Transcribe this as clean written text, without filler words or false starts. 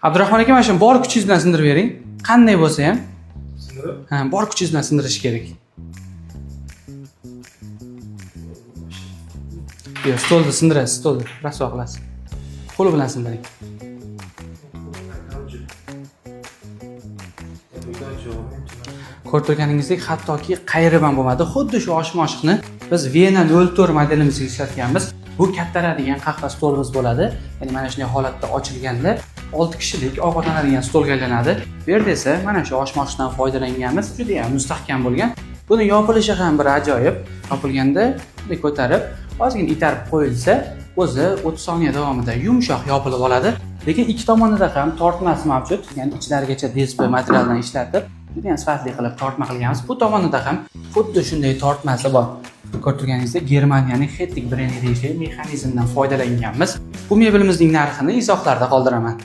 Abdurahmon aka, mana shu bor kuchingiz bilan sindirib bering. Qanday bo'lsa ham. Sindirib? Ha, bor kuchingiz bilan sindirish kerak. Yo'q, stolda sindirasiz, stolda. Rasvo qilasiz. Qo'li bilan sindiring. Ko'rib turganingizdek, hattoki qayirib ham bo'lmadi. Xuddi shu oshmoshni biz Vena 04 modelimizga ishlatganmiz. Bu kattaradigan qahva stolimiz bo'ladi. Ya'ni mana shunday holatda ochilganda 6 kishilik ovqatlanadigan stolga aylanadi. Bu yerda esa mana shu oshmoshdan foydalanganmiz. Juda ham mustahkam bo'lgan. Buni yopilishi ham bir ajoyib. Yopilganda bunday ko'tarib, ozgina itarib qo'yilsa, o'zi 30 soniya davomida yumshoq yopilib oladi. Lekin ikki tomonida ham tortmasi mavjud. Ya'ni ichlarigacha DSP materialdan ishlatib, juda ham sifatli qilib tortma qilganmiz. Bu tomonida ham xuddi shunday tortmasi bor. Ko'rib turganingizdek, Germaniyaning Hettig brendi deyilgan mexanizmdan foydalanganmiz. Bu mebelimizning narxini izohlarda qoldiraman.